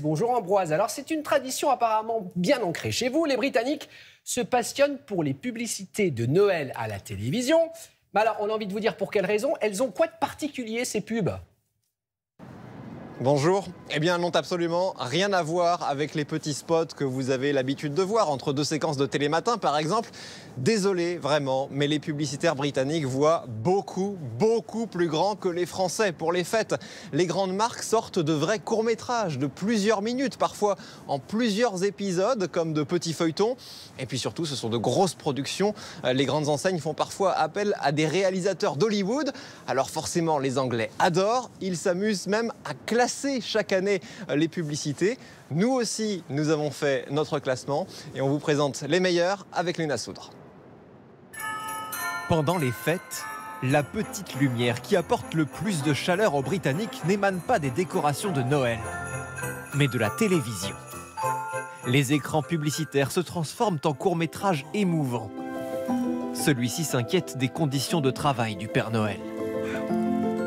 Bonjour Ambroise. Alors c'est une tradition apparemment bien ancrée chez vous. Les Britanniques se passionnent pour les publicités de Noël à la télévision. Mais alors on a envie de vous dire pour quelle raison. Elles ont quoi de particulier ces pubs ? Bonjour. Eh bien, elles n'ont absolument rien à voir avec les petits spots que vous avez l'habitude de voir entre deux séquences de télématin, par exemple. Désolé, vraiment, mais les publicitaires britanniques voient beaucoup plus grand que les Français pour les fêtes. Les grandes marques sortent de vrais courts-métrages de plusieurs minutes, parfois en plusieurs épisodes, comme de petits feuilletons. Et puis surtout, ce sont de grosses productions. Les grandes enseignes font parfois appel à des réalisateurs d'Hollywood. Alors forcément, les Anglais adorent. Ils s'amusent même à classer chaque année les publicités. Nous aussi, nous avons fait notre classement et on vous présente les meilleurs avec Léna Soudre. Pendant les fêtes, la petite lumière qui apporte le plus de chaleur aux Britanniques n'émane pas des décorations de Noël, mais de la télévision. Les écrans publicitaires se transforment en courts-métrages émouvants. Celui-ci s'inquiète des conditions de travail du Père Noël.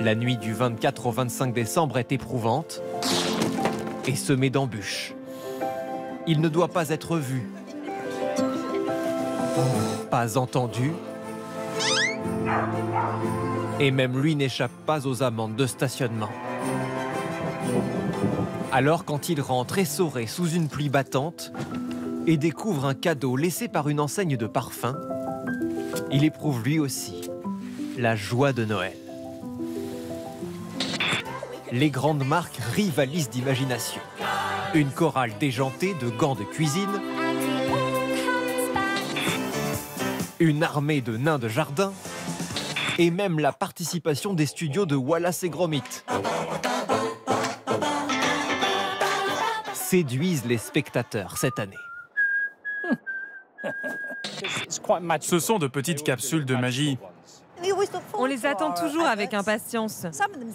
La nuit du 24 au 25 décembre est éprouvante et semée d'embûches. Il ne doit pas être vu, pas entendu, et même lui n'échappe pas aux amendes de stationnement. Alors quand il rentre essoré sous une pluie battante et découvre un cadeau laissé par une enseigne de parfum, il éprouve lui aussi la joie de Noël. Les grandes marques rivalisent d'imagination. Une chorale déjantée de gants de cuisine, une armée de nains de jardin, et même la participation des studios de Wallace et Gromit séduisent les spectateurs cette année. Ce sont de petites capsules de magie. On les attend toujours avec impatience.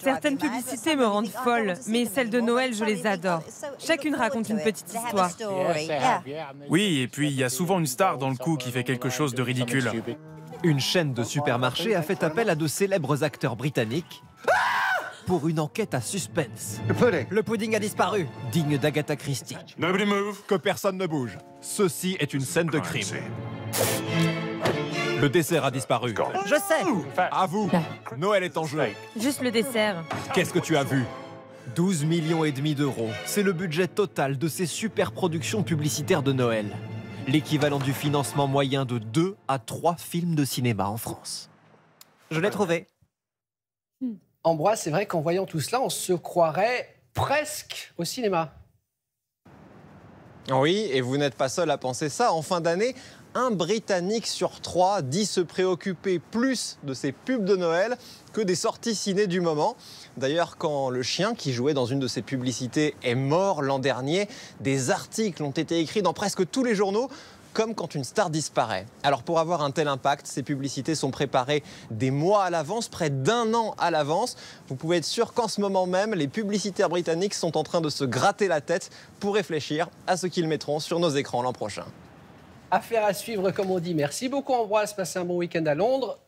Certaines publicités me rendent folle, mais celles de Noël, je les adore. Chacune raconte une petite histoire. Oui, et puis il y a souvent une star dans le coup qui fait quelque chose de ridicule. Une chaîne de supermarchés a fait appel à de célèbres acteurs britanniques pour une enquête à suspense. Le pudding a disparu, digne d'Agatha Christie. Que personne ne bouge. Ceci est une scène de crime. Le dessert a disparu. Je sais. À vous. Noël est en jeu. Juste le dessert. Qu'est-ce que tu as vu ? 12,5 millions d'euros. C'est le budget total de ces super productions publicitaires de Noël. L'équivalent du financement moyen de 2 à 3 films de cinéma en France. Je l'ai trouvé. Ambroise, c'est vrai qu'en voyant tout cela, on se croirait presque au cinéma. Oui, et vous n'êtes pas seul à penser ça. En fin d'année, un Britannique sur 3 dit se préoccuper plus de ses pubs de Noël que des sorties ciné du moment. D'ailleurs, quand le chien qui jouait dans une de ces publicités est mort l'an dernier, des articles ont été écrits dans presque tous les journaux, comme quand une star disparaît. Alors pour avoir un tel impact, ces publicités sont préparées des mois à l'avance, près d'1 an à l'avance. Vous pouvez être sûr qu'en ce moment même, les publicitaires britanniques sont en train de se gratter la tête pour réfléchir à ce qu'ils mettront sur nos écrans l'an prochain. Affaire à suivre comme on dit. Merci beaucoup Ambroise, passez un bon week-end à Londres.